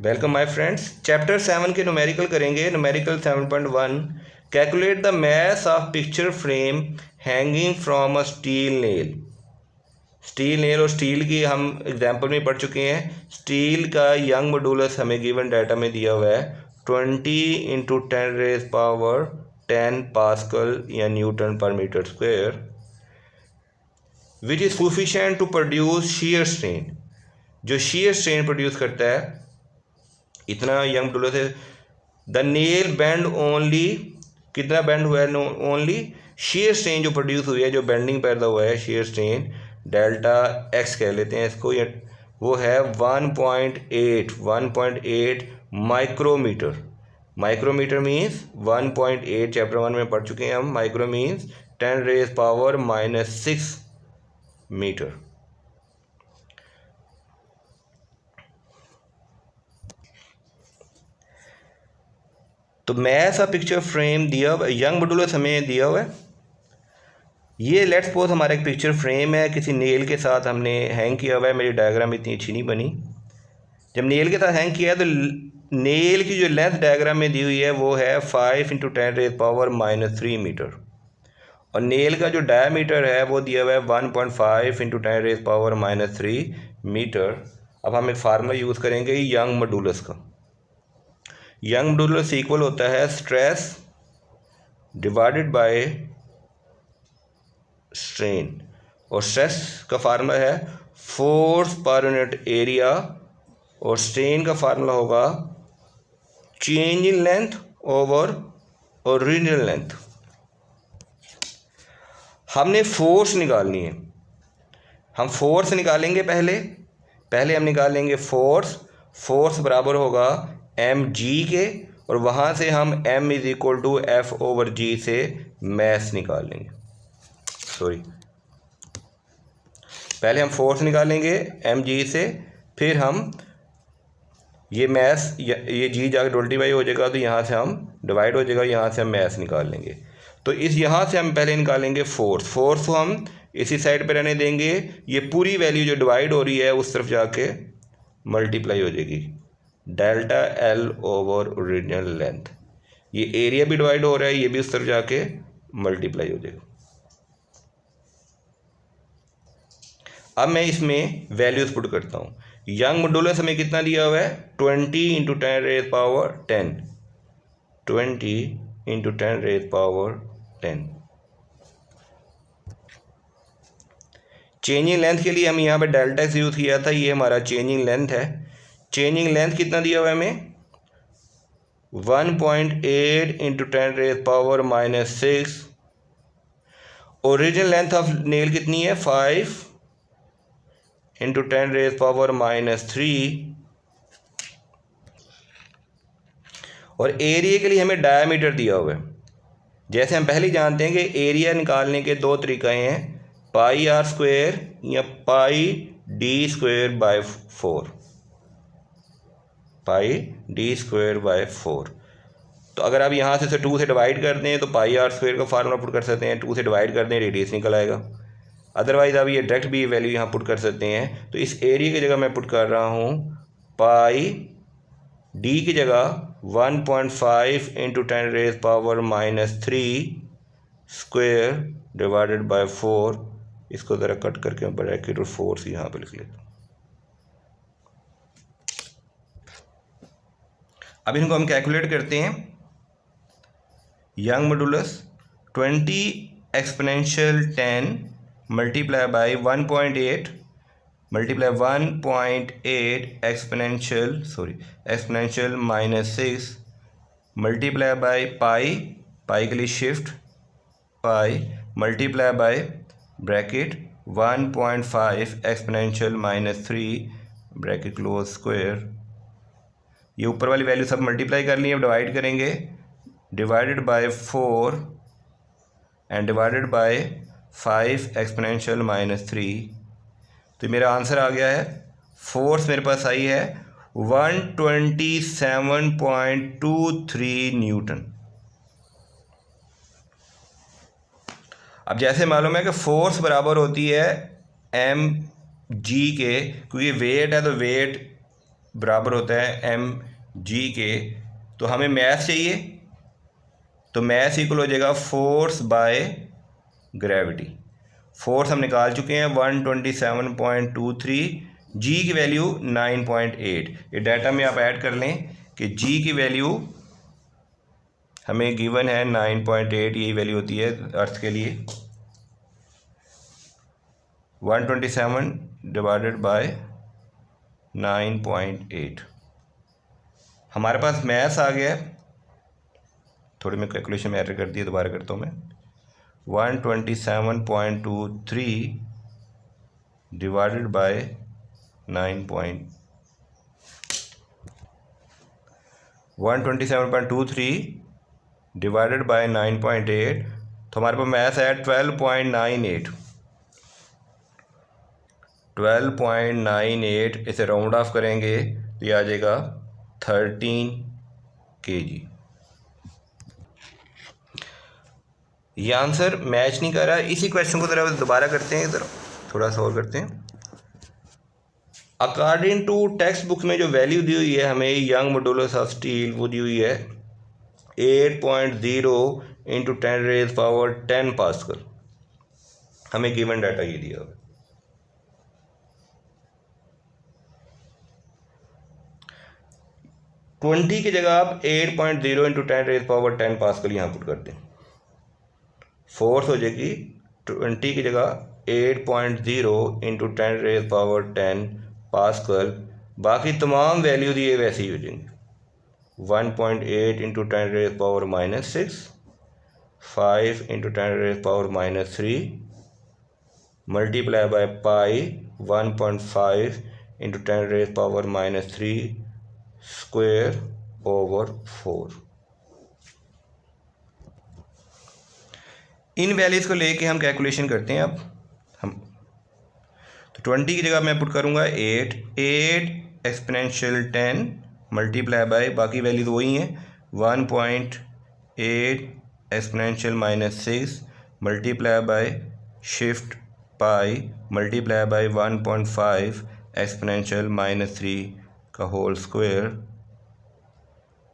Welcome my friends. Chapter 7 के numerical करेंगे। Numerical 7.1 calculate the mass of picture frame hanging from a steel nail. Steel nail और steel की हम example में पढ़ चुके हैं। स्टील का यंग मॉडुलस हमें गिवन डाटा में दिया हुआ है 20 × 10⁻10 पास्कल या न्यूटन पर metre square, which is sufficient to produce shear strain. जो शीयर स्ट्रेन प्रोड्यूस करता है इतना यंग मॉडुलस है। द नेल बेंड ओनली, कितना बेंड हुआ है? ओनली शीयर स्ट्रेन जो प्रोड्यूस हुई है, जो बेंडिंग पैदा हुआ है, शीयर स्ट्रेन डेल्टा एक्स कह लेते हैं इसको, वो है 1.8 माइक्रोमीटर। माइक्रोमीटर मीन्स 1.8, चैप्टर 1 में पढ़ चुके हैं हम। Micro means 10⁻⁻6 metre. तो मैस ऑफ पिक्चर फ्रेम दिया हुआ, यंग मॉडुलस हमें दिया हुआ है। ये लेट्स सपोज हमारा एक पिक्चर फ्रेम है, किसी नेल के साथ हमने हैंग किया हुआ है। मेरी डायग्राम इतनी अच्छी नहीं बनी। जब नेल के साथ हैंग किया है तो नेल की जो लेंथ डायग्राम में दी हुई है वो है 5 × 10⁻³ मीटर, और नेल का जो डायमीटर है वो दिया हुआ है 1.5 × 10⁻³ मीटर। अब हम एक फार्मूला यूज़ करेंगे यंग मॉडुलस का। यंग मॉडुलस इक्वल होता है स्ट्रेस डिवाइडेड बाय स्ट्रेन, और स्ट्रेस का फार्मूला है फोर्स पर यूनिट एरिया, और स्ट्रेन का फार्मूला होगा change in length over original length. हमने फोर्स निकालनी है। हम फोर्स निकालेंगे। पहले हम निकालेंगे फोर्स बराबर होगा mg के, और वहाँ से हम m = F/g से मैस निकालेंगे। पहले हम फोर्स निकालेंगे mg से, फिर हम ये मैस, ये g जाकर ∆y हो जाएगा, तो यहाँ से हम डिवाइड हो जाएगा, यहाँ से हम मैस निकाल लेंगे। तो इस यहाँ से हम पहले निकालेंगे फोर्स को हम इसी साइड पे रहने देंगे। ये पूरी वैल्यू जो डिवाइड हो रही है उस तरफ जाके मल्टीप्लाई हो जाएगी, delta L over original length. ये एरिया भी डिवाइड हो रहा है, ये भी उस तरफ जाके मल्टीप्लाई हो जाएगा। अब मैं इसमें वैल्यूज पुट करता हूँ। यंग मॉडुलस हमें कितना दिया हुआ है? 20 × 10⁻10, 20 × 10⁻10। चेंजिंग लेंथ के लिए हम यहाँ पे डेल्टा एक्स यूज़ किया था, ये हमारा चेंजिंग लेंथ है। चेंजिंग लेंथ कितना दिया हुआ है हमें? 1.8 × 10⁻⁻6। ओरिजिनल लेंथ ऑफ नेल कितनी है? 5 × 10⁻⁻3। और एरिया के लिए हमें डायमीटर दिया हुआ है। जैसे हम पहले जानते हैं कि एरिया निकालने के दो तरीक़े हैं, πr² या πd²/4। πd²/4। तो अगर आप यहाँ से 2 से डिवाइड कर दें तो πr² का फार्मूला पुट कर सकते हैं, 2 से डिवाइड कर दें रेडियस निकल आएगा। अदरवाइज़ आप ये डायरेक्ट भी वैल्यू यहाँ पुट कर सकते हैं। तो इस एरिया की जगह मैं पुट कर रहा हूँ πd की जगह 1.5 × 10⁻³ स्क्वायर डिवाइडेड बाय 4। इसको ज़रा कट करके ब्रैकेट और फोर्स यहाँ पे लिख लेता हूँ। अब इनको हम कैलकुलेट करते हैं। Young modulus 20 exponential 10 multiply bye 1.8 multiply 1.8 exponential -6 multiply by पाई के लिए shift pi multiply bye bracket 1.5 exponential -3 bracket close square. ये ऊपर वाली वैल्यू सब मल्टीप्लाई कर ली, अब डिवाइड करेंगे, divided by 4 and divided by 5 exponential -3। तो मेरा आंसर आ गया है। फोर्स मेरे पास आई है 127.23 न्यूटन। अब जैसे मालूम है कि फोर्स बराबर होती है mg के, क्योंकि वेट है तो वेट बराबर होता है mg के, तो हमें मैथ चाहिए, तो मैथ इक्वल हो जाएगा फोर्स बाय ग्रेविटी। फोर्स हम निकाल चुके हैं 127.23, जी की वैल्यू 9.8। ये डाटा में आप ऐड कर लें कि जी की वैल्यू हमें गिवन है 9.8, यही वैल्यू होती है अर्थ के लिए। 127 डिवाइडेड बाय 9.8, हमारे पास मैथ्स आ गया है। थोड़ी मैं कैलकुलेशन में एरर कर दी, दोबारा करता हूँ मैं। 127.23 डिवाइडेड बाय 127.23 डिवाइडेड बाय 9.8, तो हमारे पास मैथ्स है 12.98। 12.98 इसे राउंड ऑफ करेंगे तो ये आ जाएगा 13 kg। ये आंसर मैच नहीं कर रहा है। इसी क्वेश्चन को ज़रा दोबारा करते हैं, इधर थोड़ा सा और करते हैं। अकॉर्डिंग टू टेक्स्ट बुक में जो वैल्यू दी हुई है हमें यंग मॉडुलस ऑफ स्टील, वो दी हुई है 8.0 इंटू 10⁻⁻10 पास्कल। हमें गिवन डाटा ये दिया हुआ। ट्वेंटी की जगह आप 8.0 इंटू 10⁻10 पास्कल यहाँ पुट कर दें, फोर्स हो जाएगी 20 की जगह 8.0 इंटू 10⁻10 पास्कल। बाकी तमाम वैल्यू दिए वैसे ही हो जाएंगे। 1.8 into 10⁻⁻6, 5 into 10⁻⁻3 multiply by pi 1.5 into 10⁻⁻3 square over 4। In values को लेके हम कैलकुलेशन करते हैं। अब हम तो 20 की जगह मैं पुट करूँगा 8 एक्सपोनेंशियल 10 मल्टीप्लाई बाय बाकी वैल्यू तो वही हैं 1.8 exponential -6 multiply by shift pi multiply by 1.5 exponential -3 का whole square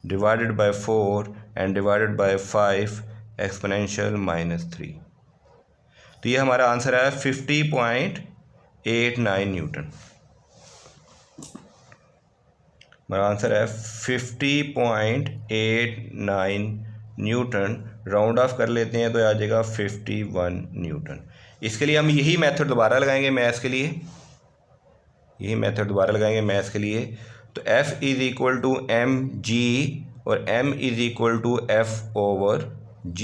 divided by 4 and divided by 5 exponential -3। तो ये हमारा आंसर है 50.89 न्यूटन। हमारा आंसर है 50.89 न्यूटन। राउंड ऑफ कर लेते हैं तो आ जाएगा 51 न्यूटन। इसके लिए हम यही मेथड दोबारा लगाएंगे मैथ्स के लिए, यही मेथड दोबारा लगाएंगे मैथ्स के लिए। तो F is equal to mg और m is equal to F/g।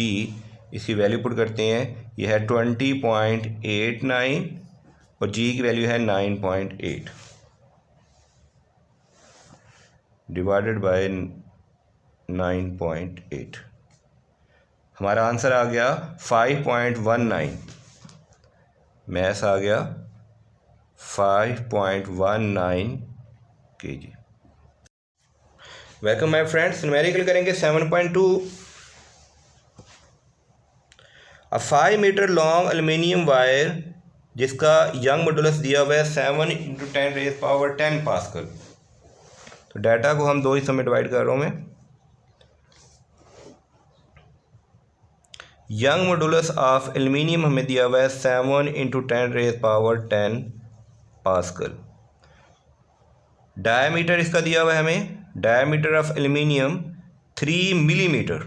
इसकी वैल्यू पुट करते हैं, यह है 20.89 और g की वैल्यू है 9.8 डिवाइडेड बाय 9.8। हमारा आंसर आ गया 5.19। मैथ्स आ गया 5.19 kg। Welcome my friends. Numerical करेंगे 7.2। अ 5 मीटर लॉन्ग एल्युमिनियम वायर जिसका यंग मॉडुलस दिया हुआ है 7 इंटू 10⁻10 पास्कल। तो डाटा को हम दो हिस्सों में डिवाइड कर रहा हूँ मैं। यंग मॉडुलस ऑफ एल्युमिनियम हमें दिया हुआ है 7 इंटू 10⁻10 पास्कल। डायमीटर इसका दिया हुआ है हमें, डायमीटर ऑफ एल्युमिनियम 3 मिलीमीटर।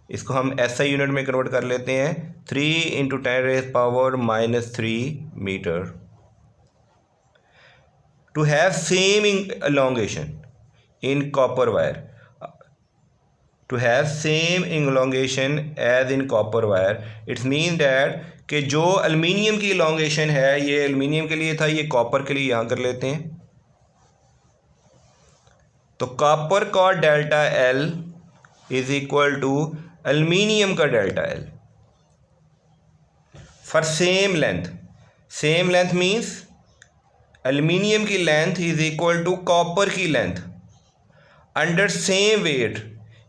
इसको हम SI यूनिट में कन्वर्ट कर लेते हैं, 3 into 10⁻³ metre. To have same elongation in copper wire, to have same elongation as in copper wire, it means that कि जो एल्युमिनियम की elongation है, ये एल्युमिनियम के लिए था, ये कॉपर के लिए यहाँ कर लेते हैं। तो कॉपर का delta L is equal to aluminium का delta L for same length. Same length means aluminium की length is equal to copper की लेंथ अंडर सेम वेट,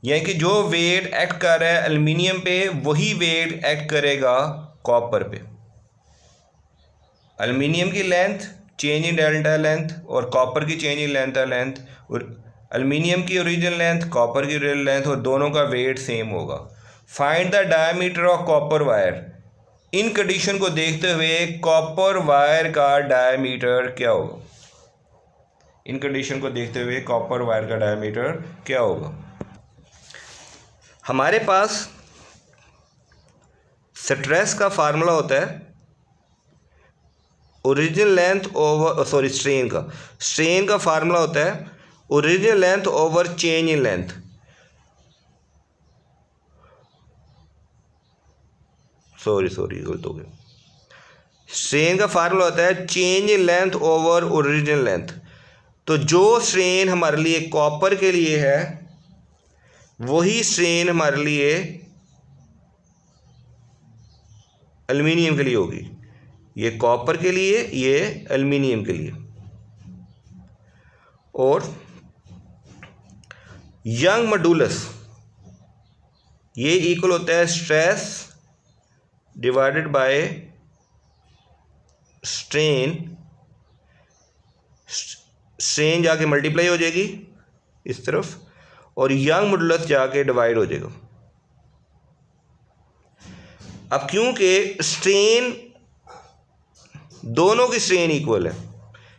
यानी कि जो वेट एक्ट कर रहा है एल्युमिनियम पे वही वेट एक्ट करेगा कॉपर पे। एल्युमिनियम की length change in delta length और कॉपर की चेंज इन लेंथ और एल्युमिनियम की ओरिजिनल लेंथ, कॉपर की ओरिजिनल लेंथ और दोनों का वेट सेम होगा। Find the diameter of copper wire. In condition को देखते हुए कॉपर वायर का डायमीटर क्या होगा? इन कंडीशन को देखते हुए कॉपर वायर का डायमीटर क्या होगा? हमारे पास स्ट्रेस का फार्मूला होता है ओरिजिनल लेंथ ओवर स्ट्रेन का फार्मूला होता है original length over change in length. गलत हो गया। स्ट्रेन का फार्मूला होता है change in length over original length. तो जो स्ट्रेन हमारे लिए कॉपर के लिए है वही स्ट्रेन हमारे लिए एल्युमिनियम के लिए होगी। ये कॉपर के लिए, ये एल्युमिनियम के लिए। और यंग मॉडुलस ये इक्वल होता है स्ट्रेस डिवाइडेड बाय स्ट्रेन जाके मल्टीप्लाई हो जाएगी इस तरफ और यंग मॉडुलस जाके डिवाइड हो जाएगा। अब क्योंकि स्ट्रेन दोनों की स्ट्रेन इक्वल है,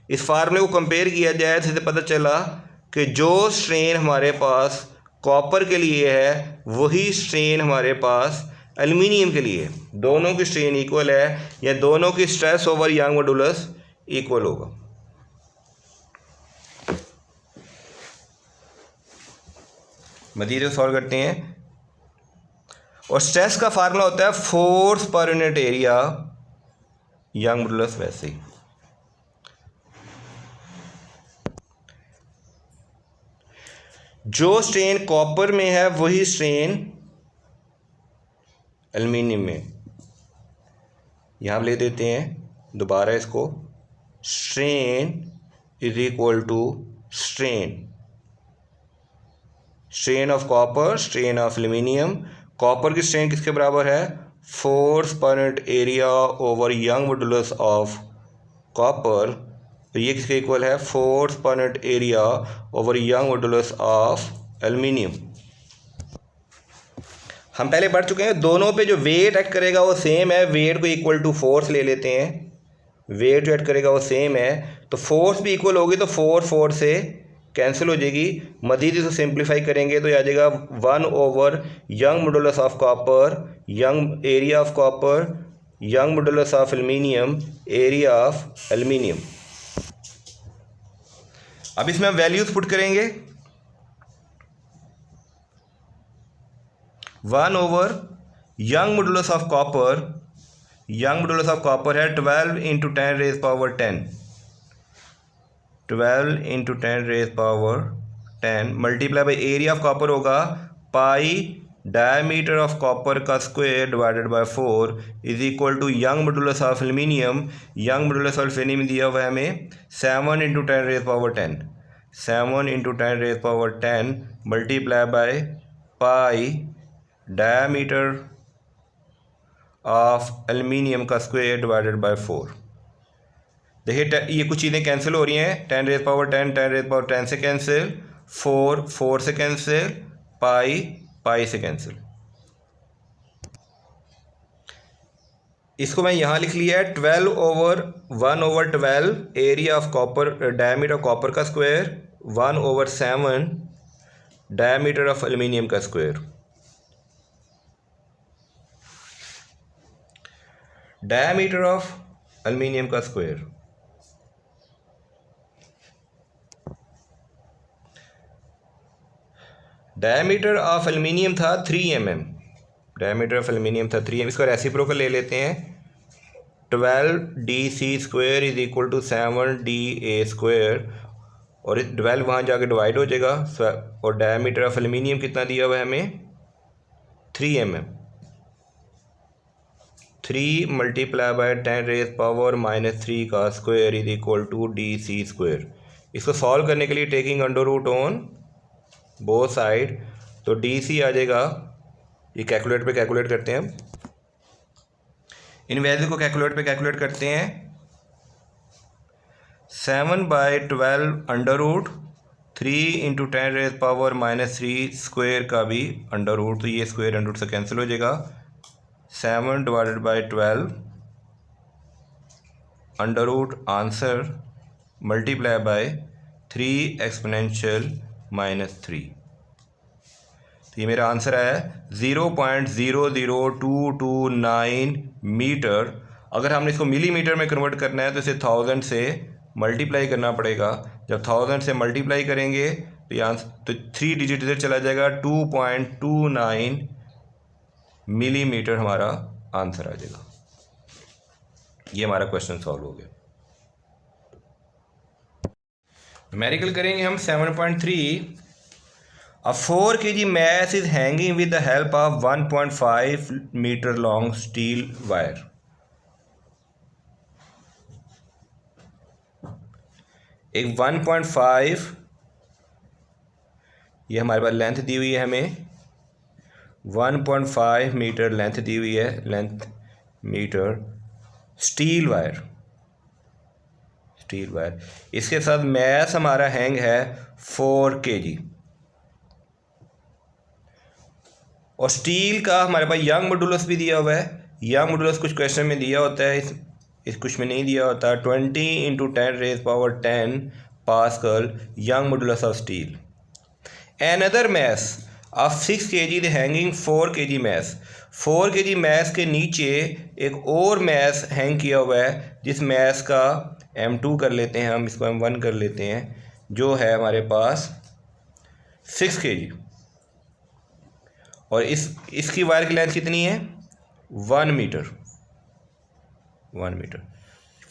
इस फार्मूले को कंपेयर किया जाए तो पता चला कि जो स्ट्रेन हमारे पास कॉपर के लिए है वही स्ट्रेन हमारे पास एल्युमिनियम के लिए है। दोनों की स्ट्रेन इक्वल है या दोनों की stress over Young modulus equal होगा। मजीद सॉल्व करते हैं। और स्ट्रेस का फार्मूला होता है force per unit area, young modulus वैसे ही। जो स्ट्रेन कॉपर में है वही स्ट्रेन एल्युमिनियम में। यहां ले देते हैं दोबारा इसको, strain is equal to strain of copper, strain of aluminium. Copper की स्ट्रेन किसके बराबर है? Force per unit area over Young modulus of copper. तो ये किसके इक्वल है? Force per unit area over Young modulus of aluminium. हम पहले पढ़ चुके हैं दोनों पे जो वेट एक्ट करेगा वो सेम है। वेट को इक्वल टू फोर्स ले लेते हैं, वेट जो एक्ट करेगा वो सेम है तो फोर्स भी इक्वल होगी तो फोर से कैंसिल हो जाएगी। मजीद इसे सिंप्लीफाई करेंगे तो ये आ जाएगा 1 over Young modulus of copper, Young area of copper, Young modulus of aluminium, area of aluminium. अब इसमें हम वैल्यूज पुट करेंगे। 1 over Young modulus of copper, Young modulus of copper है 12 into 10 raise power 10, 12 into 10 raise power 10 multiply by area of copper होगा pi diameter of copper का square divided by 4 is equal to Young modulus of aluminium. Young modulus of aluminium दिया हुआ है हमें 7 into 10 raise power 10, 7 into 10 raise power 10 multiply by pi diameter of aluminium का square divided by 4। देखिए ये कुछ चीज़ें कैंसिल हो रही हैं। 10 रेज पावर 10, 10 रेज पावर 10 से कैंसिल, 4 से कैंसिल, पाई से कैंसिल। इसको मैं यहाँ लिख लिया है 12 over 1 over 12 area of copper, diameter of copper का square, 1 over 7 diameter of aluminium का स्क्वायर। डायमीटर ऑफ एल्युमिनियम का स्क्वायर, डायमीटर ऑफ एल्युमिनियम था 3 mm, डायमीटर ऑफ एल्युमिनियम था 3 mm। इसका रेसिप्रोकल ले लेते हैं 12 DC square is equal to 7 DA square और 12 वहाँ जाके डिवाइड हो जाएगा। और डायमीटर ऑफ एल्युमिनियम कितना दिया हुआ है हमें? 3 mm। 3 multiply by 10 raise power -3 का square is equal to DC square. इसको सॉल्व करने के लिए taking under root on both side तो DC आ जाएगा। ये कैलकुलेट पे कैलकुलेट करते हैं हम, इन वैल्यू को कैलकुलेट पे कैलकुलेट करते हैं 7/12 × 10⁻³ का भी अंडर रूट, तो ये स्क्वायर अंडर रूट से कैंसिल हो जाएगा। 7/12 under root answer multiply by 3 exponential -3। तो ये मेरा आंसर है 0.00229 मीटर। अगर हमने इसको मिलीमीटर में कन्वर्ट करना है तो इसे 1000 से मल्टीप्लाई करना पड़ेगा। जब 1000 से मल्टीप्लाई करेंगे तो यहाँ तो 3 डिजिट इधर चला जाएगा, 2.29 मिलीमीटर हमारा आंसर आ जाएगा। ये हमारा क्वेश्चन सॉल्व हो गया। न्यूमेरिकल करेंगे हम 7.3। A 4 kg mass is hanging with the help of 1.5 meter long steel wire. एक 1.5 ये हमारे पास लेंथ दी हुई है, हमें 1.5 मीटर लेंथ दी हुई है, length metre steel wire, steel wire. इसके साथ मैस हमारा हैंग है 4 kg और स्टील का हमारे पास यंग मॉडुलस भी दिया हुआ है। यंग मॉडुलस कुछ क्वेश्चन में दिया होता है, इस कुछ में नहीं दिया होता। 20 × 10⁻10 pascal Young modulus of steel. Another mass of 6 kg the hanging 4 kg mass. 4 kg mass के नीचे एक और मैस हैंग किया हुआ है, जिस मैस का M2 कर लेते हैं हम, इसको M1 कर लेते हैं, जो है हमारे पास 6 kg। और इसकी वायर की लेंथ कितनी है? 1 metre. 1 metre.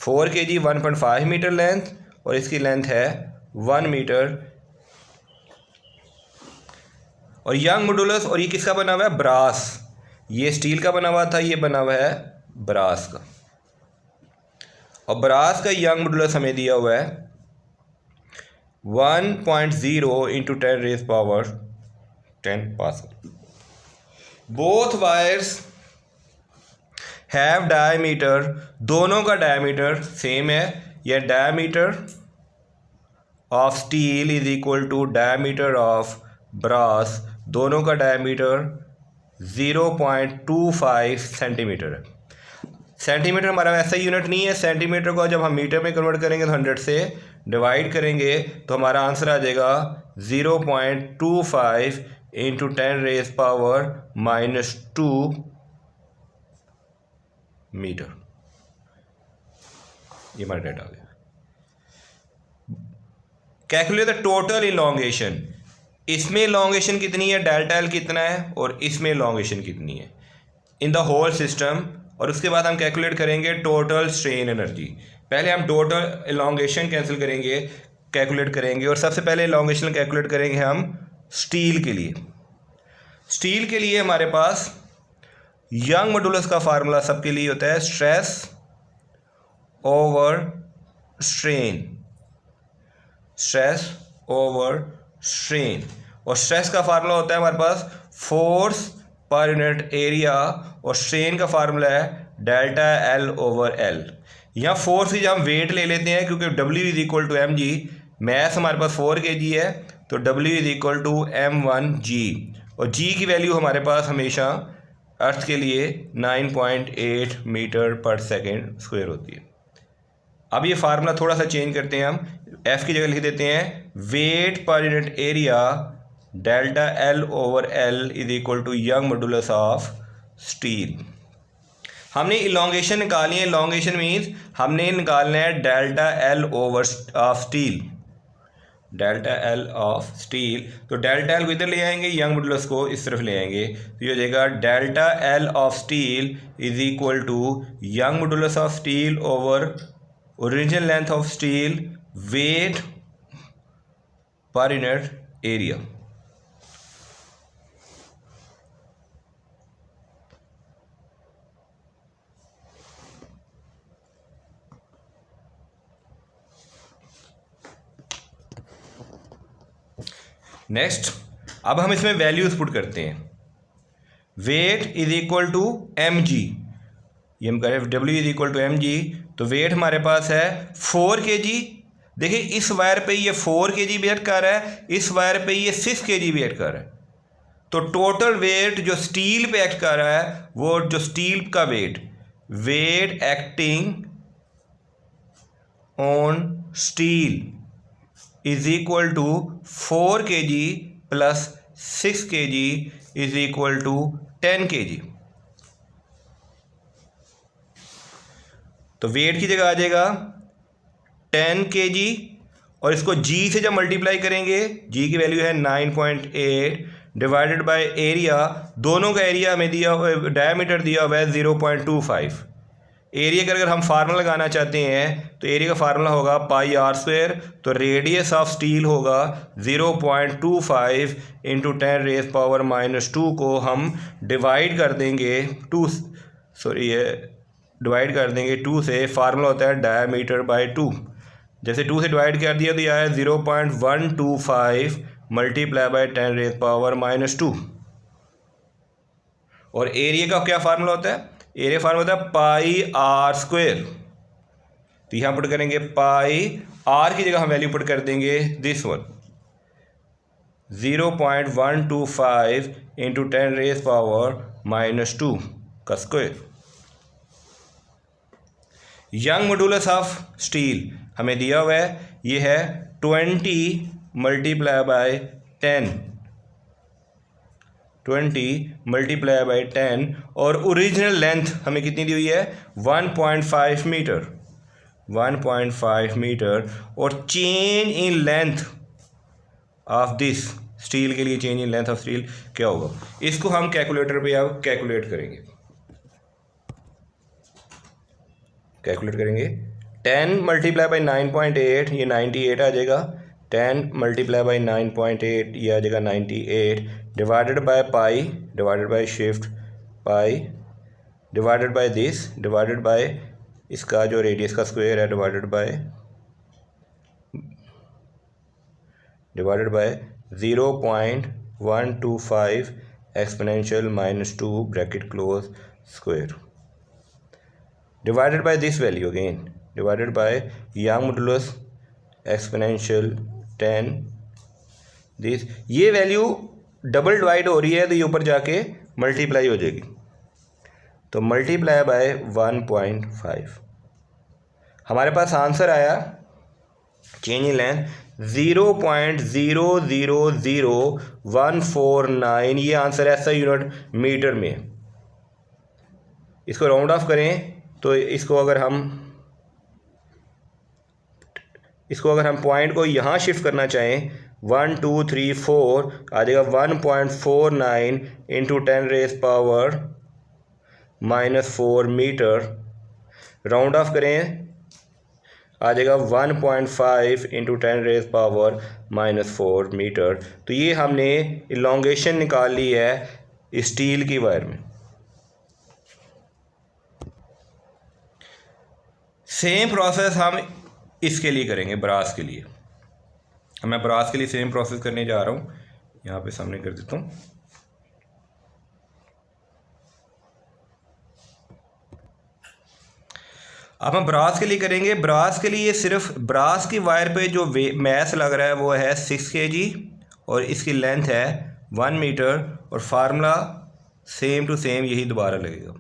4 kg 1.5 metre length और इसकी लेंथ है 1 मीटर। और यंग मॉडुलस, और ये किसका बना हुआ है? ब्रास। ये स्टील का बना हुआ था, ये बना हुआ है ब्रास का। और ब्रास का यंग मॉडुलस हमें दिया हुआ है 1.0 × 10⁻10 pascal. Both wires have diameter, दोनों का डायमीटर सेम है। यह diameter of steel is equal to diameter of brass, दोनों का डायमीटर 0.25 सेंटीमीटर है। सेंटीमीटर हमारा वैसा यूनिट नहीं है। सेंटीमीटर को जब हम मीटर में कन्वर्ट करेंगे तो 100 से डिवाइड करेंगे तो हमारा आंसर आ जाएगा 0.25 × 10⁻⁻² मीटर। ये हमारा डेटा आ गया। Calculate the total elongation. इसमें इलॉन्गेशन कितनी है, डेल्टा एल कितना है, और इसमें इलॉन्गेशन कितनी है इन द होल सिस्टम। और उसके बाद हम कैलकुलेट करेंगे टोटल स्ट्रेन एनर्जी। पहले हम टोटल इलॉन्गेशन कैंसिल करेंगे, कैलकुलेट करेंगे, और सबसे पहले इलॉन्गेशन कैलकुलेट करेंगे हम स्टील के लिए। स्टील के लिए हमारे पास यंग मॉडुलस का फार्मूला सबके लिए होता है stress over strain, stress over strain. और स्ट्रेस का फार्मूला होता है हमारे पास फोर्स पर यूनिट एरिया, और स्ट्रेन का फार्मूला है डेल्टा एल ओवर एल। यहाँ फोर्स की हम वेट ले लेते हैं क्योंकि W is equal to mg। Mass हमारे पास 4 kg है तो W is equal to m1g, और g की वैल्यू हमारे पास हमेशा अर्थ के लिए 9.8 मीटर पर सेकेंड स्क्वायर होती है। अब ये फार्मूला थोड़ा सा चेंज करते हैं हम, F की जगह लिख देते हैं weight per unit area delta L over L is equal to Young modulus of steel. हमने इलॉन्गेशन निकाली है। इलॉन्गेशन मीन्स हमने निकालना है delta L over of steel, delta L of steel. तो डेल्टा एल को इधर ले आएंगे, यंग मॉडुलस को इस तरफ ले आएंगे, तो ये हो जाएगा delta L of steel is equal to Young modulus of steel over original length of steel weight per unit area. Next, अब हम इसमें वैल्यूज पुट करते हैं। Weight is equal to mg, ये हम करें W is equal to mg, तो weight हमारे पास है 4 kg देखिए इस वायर पे ये 4 kg वेट कर रहा है, इस वायर पे ये 6 kg वेट कर रहा है। तो टोटल वेट जो स्टील पे एक्ट कर रहा है, वो जो स्टील का weight acting on steel is equal to 4 kg plus 6 kg is equal to 10 kg। तो वेट की जगह आ जाएगा 10 kg और इसको g से जब मल्टीप्लाई करेंगे, g की वैल्यू है 9.8 डिवाइडेड बाय एरिया। दोनों का एरिया हमें दिया हुआ, डायमीटर दिया हुआ है 0.25। एरिया का अगर हम फार्मूला लगाना चाहते हैं तो एरिया का फार्मूला होगा पाई आर स्क्वायर। तो रेडियस ऑफ स्टील होगा 0.25 इंटू 10⁻⁻² को हम डिवाइड कर देंगे 2 से। फार्मूला होता है डायमीटर बाय 2। जैसे 2 से डिवाइड कर दिया तो यह है 0.125 मल्टीप्लाई बाय 10⁻⁻²। और एरिया का क्या फार्मूला होता है? एरिया फार्मूला होता है पाई आर स्क्वायर। तो यहाँ पुट करेंगे पाई आर की जगह हम वैल्यू पुट कर देंगे दिस वन 0.125 इंटू 10⁻⁻² का square. Young modulus of steel हमें दिया हुआ है, ये है 20 मल्टीप्लाई बाय 10 और ओरिजिनल लेंथ हमें कितनी दी हुई है 1.5 मीटर 1.5 मीटर। और change in length of this steel के लिए change in length of steel क्या होगा, इसको हम कैलकुलेटर पे अब कैलकुलेट करेंगे। 10 मल्टीप्लाई बाई 9.8 ये 98 आ जाएगा। 10 मल्टीप्लाई बाई 9.8 ये आ जाएगा 98 divided by pi divided by shift pi divided by this divided by इसका जो रेडियस का स्क्वायर है divided by 0.125 exponential -2 bracket close square divided by this value again divided by Young modulus exponential 10 this. ये value double divide हो रही है तो ये ऊपर जाके मल्टीप्लाई हो जाएगी। तो मल्टीप्लाई बाय 1.5 हमारे पास आंसर आया चेंज इन लेंथ 0.000149। ये आंसर है SI यूनिट मीटर में। इसको राउंड ऑफ करें तो इसको अगर हम पॉइंट को यहाँ शिफ्ट करना चाहें 1 2 3 4 आ जाएगा 1.49 इंटू 10⁻⁻4 मीटर। राउंड ऑफ करें आ जाएगा 1.5 इंटू 10⁻⁻4 मीटर। तो ये हमने इलॉन्गेशन निकाल ली है स्टील की वायर में। सेम प्रोसेस हम इसके लिए करेंगे, ब्रास के लिए। मैं ब्रास के लिए सेम प्रोसेस करने जा रहा हूँ, यहाँ पे सामने कर देता हूँ। अब हम ब्रास के लिए करेंगे। ब्रास के लिए सिर्फ ब्रास की वायर पे जो मैस लग रहा है वो है 6 kg और इसकी लेंथ है 1 मीटर और फार्मूला सेम टू सेम यही दोबारा लगेगा।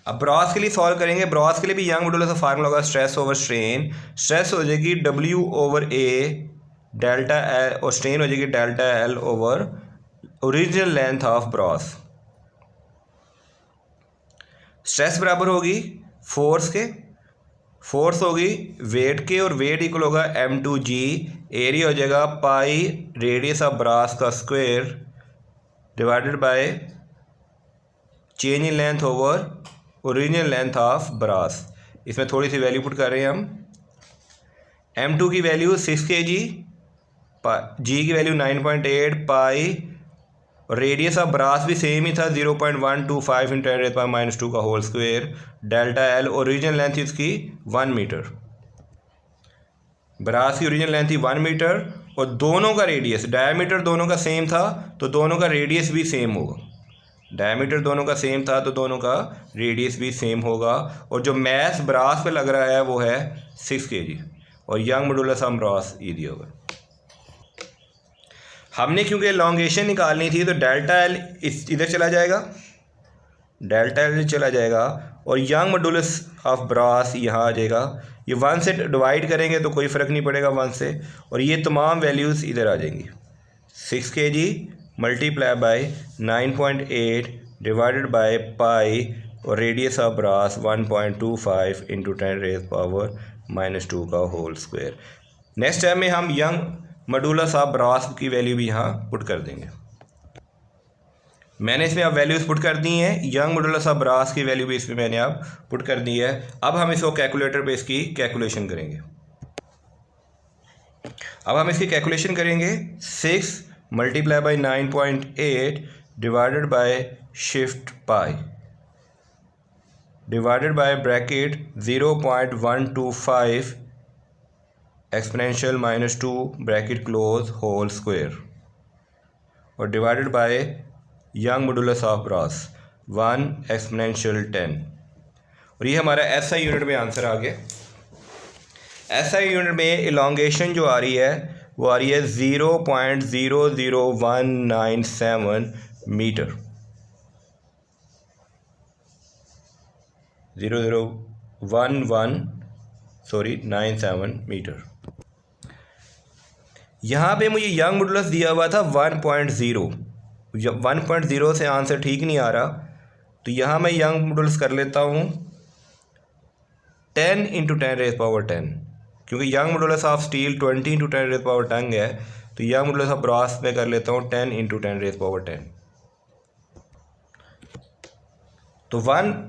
अब ब्रास के लिए सॉल्व करेंगे। ब्रास के लिए भी यंग मॉड्यूलस का फार्मूला होगा स्ट्रेस ओवर स्ट्रेन। स्ट्रेस हो जाएगी W/A डेल्टा L और स्ट्रेन हो जाएगी delta L over original length of brass. Stress बराबर होगी फोर्स के, फोर्स होगी वेट के और वेट इक्वल होगा m/g। एरिया हो जाएगा पाई रेडियस ऑफ ब्रास का square divided by change in length over original length of brass. इसमें थोड़ी सी वैल्यू पुट कर रहे हैं हम। m2 की वैल्यू 6 kg, g की वैल्यू 9.8 पाई और रेडियस ऑफ ब्रास भी सेम ही था 0.125 इंटू 10⁻⁻² का whole square delta L। Original length इसकी 1 मीटर, ब्रास की ओरिजिनल लेंथ थी 1 मीटर और दोनों का रेडियस डायमीटर दोनों का सेम था तो दोनों का रेडियस भी सेम होगा। डायमीटर दोनों का सेम था तो दोनों का रेडियस भी सेम होगा। और जो मैथ ब्रास पे लग रहा है वो है 6 kg और यंग मॉड्यूलस ऑफ ब्रास ये दिया हुआ। हमने क्योंकि एलोंगेशन निकालनी थी तो डेल्टा एल इधर चला जाएगा, डेल्टा एल चला जाएगा और यंग मॉड्यूलस ऑफ ब्रास यहाँ आ जाएगा। ये 1 से डिवाइड करेंगे तो कोई फ़र्क नहीं पड़ेगा 1 से, और ये तमाम वैल्यूज़ इधर आ जाएंगी। 6 kg multiply by 9.8 divided by pi और रेडियस ऑफ ब्रास 1.25 इंटू 10⁻⁻² का होल स्क्वायर। नेक्स्ट स्टेप में हम यंग मॉड्यूलस ऑफ ब्रास की वैल्यू भी यहाँ पुट कर देंगे। मैंने इसमें अब वैल्यूज़ पुट कर दी हैं, यंग मॉड्यूलस ऑफ ब्रास की वैल्यू भी इसमें मैंने अब पुट कर दी है। अब हम इसको कैलकुलेटर पे इसकी कैलकुलेशन करेंगे। अब हम इसकी कैलकुलेशन करेंगे 6 multiply by 9.8 divided by shift pi divided by bracket 0.125 exponential -2 bracket close whole square और divided by Young modulus of brass 1 exponential 10। और ये हमारा एसआई यूनिट में आंसर आ गया। एसआई यूनिट में इलोंगेशन जो आ रही है वो आ रही है 0.00197 मीटर, 0.01197 मीटर। यहाँ पे मुझे यंग मॉड्यूलस दिया हुआ था 1.0। 1.0 से आंसर ठीक नहीं आ रहा तो यहाँ मैं यंग मॉड्यूलस कर लेता हूँ 10 इंटू 10⁻10, क्योंकि young modulus of steel 20 into 10⁻10 है तो यंग मॉड्यूलस ऑफ ब्रास में कर लेता हूँ 10 इंटू 10⁻10। तो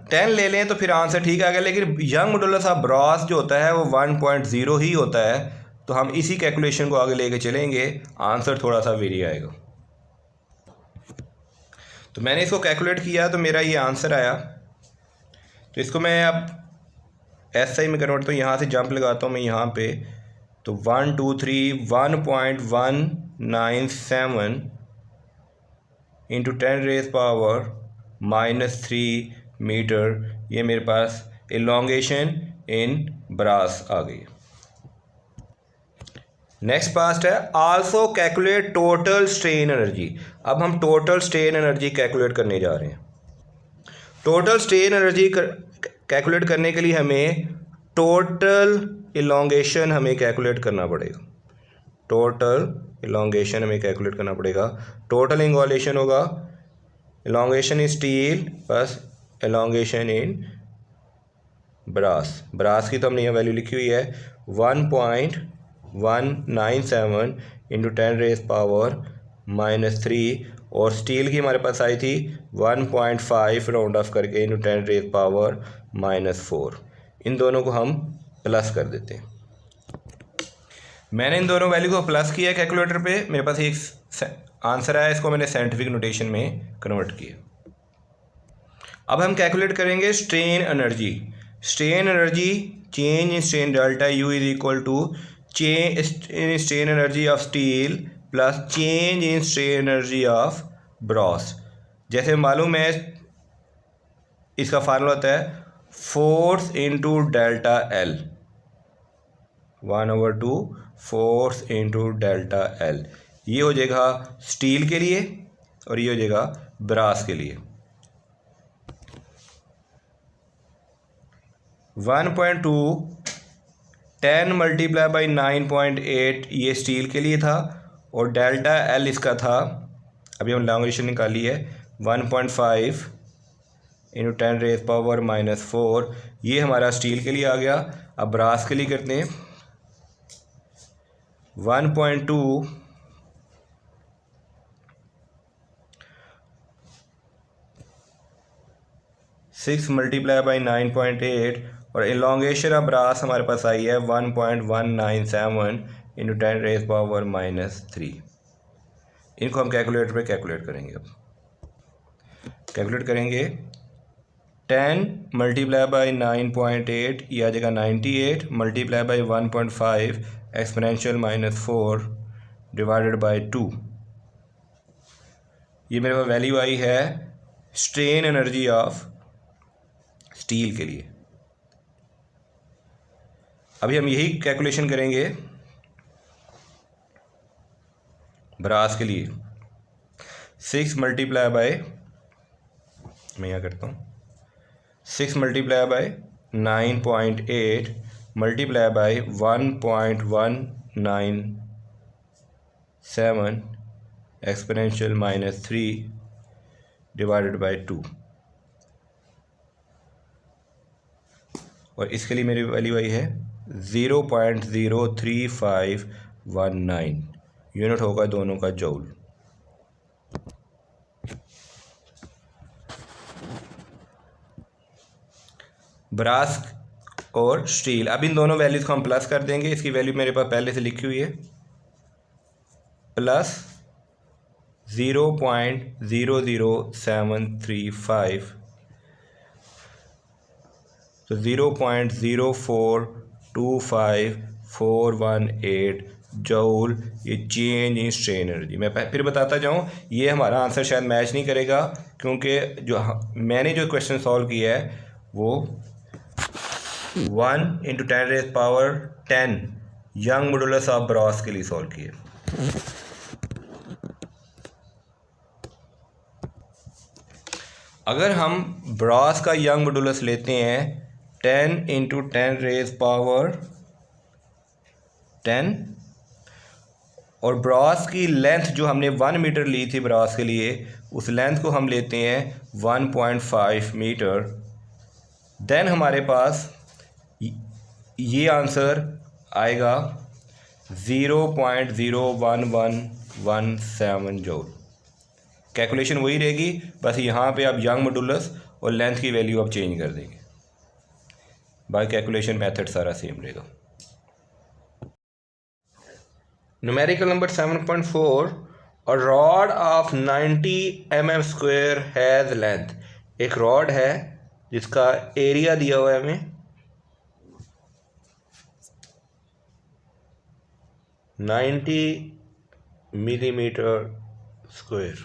10 ले लें तो फिर आंसर ठीक आ गया, लेकिन यंग मॉड्यूलस ऑफ ब्रास जो होता है वो 1.0 ही होता है, तो हम इसी कैलकुलेशन को आगे लेके चलेंगे, आंसर थोड़ा सा वेरी आएगा। तो मैंने इसको कैलकुलेट किया तो मेरा ये आंसर आया। तो इसको मैं अब एसआई में कन्वर्ट, तो यहाँ से जंप लगाता हूँ मैं यहाँ पे, तो 1 2 3 1.197 इंटू 10⁻³ मीटर, ये मेरे पास एलोंगेशन इन ब्रास आ गई। नेक्स्ट पास्ट है also calculate total strain energy. अब हम टोटल स्ट्रेन एनर्जी कैलकुलेट करने जा रहे हैं। टोटल स्ट्रेन एनर्जी कैलकुलेट करने के लिए हमें टोटल इलोंगेशन हमें कैलकुलेट करना पड़ेगा। टोटल इलोंगेशन हमें कैलकुलेट करना पड़ेगा। टोटल इलोंगेशन होगा elongation in steel plus elongation in brass. Brass की तो हमने यहाँ वैल्यू लिखी हुई है 1.197 इंटू 10⁻³ और स्टील की हमारे पास आई थी 1.5 राउंड ऑफ करके इंटू 10⁻⁻4। इन दोनों को हम प्लस कर देते हैं। मैंने इन दोनों वैल्यू को प्लस किया कैलकुलेटर पे, मेरे पास एक आंसर आया, इसको मैंने साइंटिफिक नोटेशन में कन्वर्ट किया। अब हम कैलकुलेट करेंगे strain energy. Strain energy change in strain delta U is equal to change in strain energy of steel plus change in strain energy of brass. जैसे मालूम है इसका फार्मूला होता है force into delta L, 1/2 force into delta L. ये हो जाएगा steel के लिए और ये हो जाएगा ब्रास के लिए। 1.2 10 मल्टीप्लाई बाई 9.8 ये स्टील के लिए था और डेल्टा एल इसका था, अभी हम इलोंगेशन निकाली है 1.5 इंटू 10⁻⁻4, ये हमारा स्टील के लिए आ गया। अब ब्रास के लिए करते हैं 1.2 6 मल्टीप्लाई बाई 9.8 और इलोंगेशन ऑफ ब्रास हमारे पास आई है 1.197 इंटू 10⁻⁻3। इनको हम कैलकुलेटर पे कैलकुलेट करेंगे। अब कैलकुलेट करेंगे 10 मल्टीप्लाई बाई 9.8 ये आ जाएगा 98 multiply by 1.5 exponential -4 divided by 2। ये मेरे पास वैल्यू आई है स्ट्रेन एनर्जी ऑफ स्टील के लिए। अभी हम यही कैलकुलेशन करेंगे ब्रास के लिए। 6 मल्टीप्लाई बाय, मैं यहाँ करता हूँ, 6 multiply bye 9.8 multiply by 1.197 exponential -3 divided by 2, और इसके लिए मेरी वैल्यू आई है 0.03519, यूनिट होगा दोनों का जूल। ब्रास और स्टील, अब इन दोनों वैल्यूज़ को हम प्लस कर देंगे। इसकी वैल्यू मेरे पास पहले से लिखी हुई है, प्लस 0.00735, तो 0.0425418 जूल, ये चेंज इन स्ट्रेन एनर्जी। मैं फिर बताता जाऊँ, ये हमारा आंसर शायद मैच नहीं करेगा, क्योंकि जो मैंने जो क्वेश्चन सॉल्व किया है वो 1 × 10⁻10 यंग मॉडुलस ऑफ ब्रास के लिए सॉल्व किया। अगर हम ब्रास का यंग मॉडुलस लेते हैं 10 × 10⁻10, और ब्रास की लेंथ जो हमने 1 मीटर ली थी ब्रास के लिए, उस लेंथ को हम लेते हैं 1.5 मीटर, देन हमारे पास ये आंसर आएगा 0.01117 जूल। कैलकुलेशन वही रहेगी, बस यहाँ पे आप यंग मॉडुलस और लेंथ की वैल्यू आप चेंज कर देंगे, बाकी कैलकुलेशन मेथड सारा सेम रहेगा। Numerical number 7.4, a rod of 90 mm² has length. एक रॉड है जिसका एरिया दिया हुआ है हमें 90 मिलीमीटर स्क्वायर।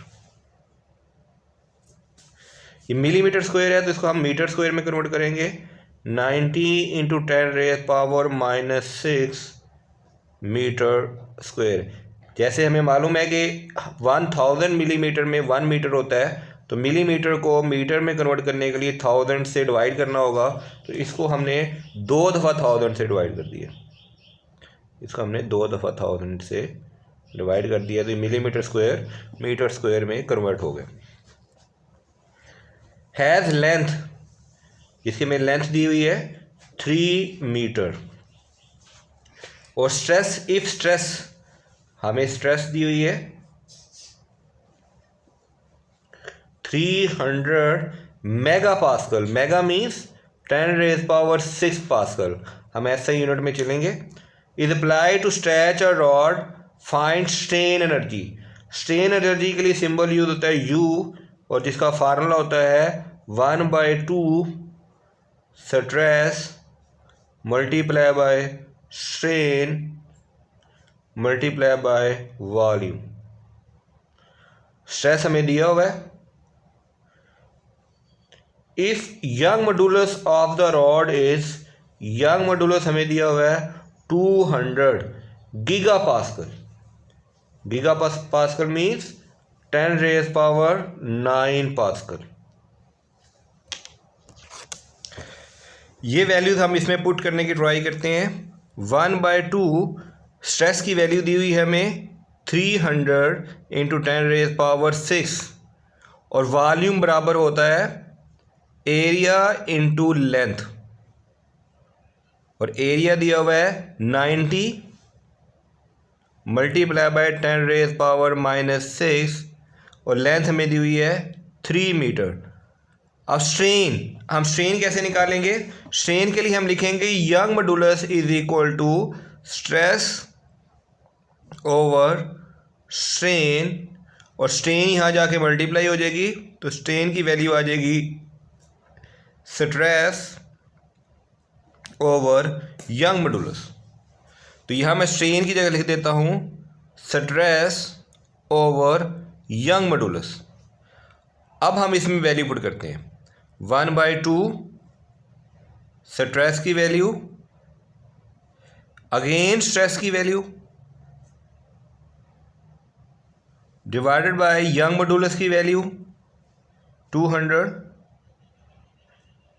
ये मिलीमीटर स्क्वायर है तो इसको हम मीटर स्क्वायर में कन्वर्ट करेंगे। 90 × 10⁻⁻6 मीटर स्क्वायर। जैसे हमें मालूम है कि 1000 मिलीमीटर में 1 मीटर होता है, तो मिलीमीटर को मीटर में कन्वर्ट करने के लिए 1000 से डिवाइड करना होगा, तो इसको हमने 2 दफ़ा 1000 से डिवाइड कर दिया। इसको हमने 2 दफ़ा 1000 से डिवाइड कर दिया, तो मिलीमीटर स्क्वायर मीटर स्क्वायर में कन्वर्ट हो गया। हैज़ लेंथ, इसकी में लेंथ दी हुई है 3 मीटर, और स्ट्रेस, इफ स्ट्रेस, हमें स्ट्रेस दी हुई है 300 mega pascal. Mega means 10⁻6 pascal, हम ऐसे यूनिट में चलेंगे। Is apply to stretch a rod, find strain energy. Strain energy के लिए सिंबल यूज होता है U, और जिसका फार्मूला होता है 1/2 stress multiply by strain multiply by volume. Stress हमें दिया हुआ है। If young modulus of the rod is, young modulus हमें दिया हुआ है 200 giga pascal. Giga pascal means 10⁻9 pascal. ये वैल्यूज हम इसमें पुट करने की ट्राई करते हैं। 1/2 स्ट्रेस की वैल्यू दी हुई है हमें 300 × 10⁻6, और वॉल्यूम बराबर होता है एरिया इंटू लेंथ, और एरिया दिया हुआ है 90 मल्टीप्लाई बाय 10⁻⁻6, और लेंथ हमें दी हुई है 3 मीटर। अब स्ट्रेन, हम स्ट्रेन कैसे निकालेंगे? स्ट्रेन के लिए हम लिखेंगे Young modulus is equal to stress over strain, और स्ट्रेन यहाँ जाके मल्टीप्लाई हो जाएगी, तो स्ट्रेन की वैल्यू आ जाएगी स्ट्रेस ओवर यंग मॉडुलस। तो यहाँ मैं स्ट्रेन की जगह लिख देता हूँ स्ट्रेस ओवर यंग मॉडुलस। अब हम इसमें वैल्यू पुट करते हैं 1/2 स्ट्रेस की वैल्यू, अगेन स्ट्रेस की value, divided by Young modulus की value 200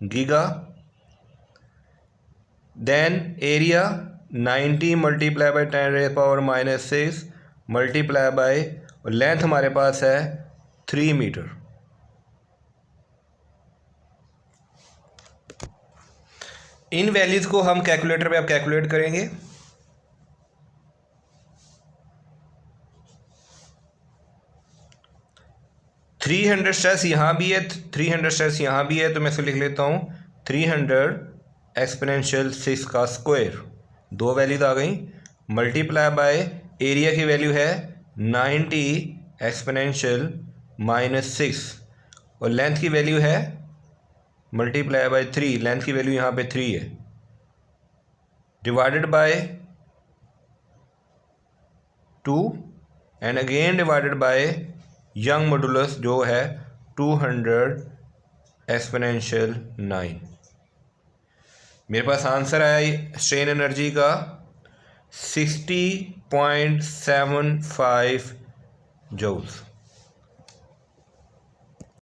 giga, then area 90 multiply by 10⁻⁻6 multiply by, और लेंथ हमारे पास है 3 मीटर। इन वैल्यूज़ को हम कैलकुलेटर पे अब कैलकुलेट करेंगे। थ्री 300 स्ट्रेस यहाँ भी है, 300 स्ट्रेस यहाँ भी है, तो मैं इसको लिख लेता हूँ 300 एक्सपोनेंशियल 6 का स्क्वायर, दो वैल्यूज आ गई, मल्टीप्लाई बाय एरिया की वैल्यू है 90 एक्सपोनेंशियल -6 और लेंथ की वैल्यू है मल्टीप्लाई बाय 3, लेंथ की वैल्यू यहाँ पे 3 है, divided by 2 and again divided by Young modulus जो है 200 एक्सपोनेंशियल 9। मेरे पास आंसर आया स्ट्रेन एनर्जी का 60.75 जूल्स।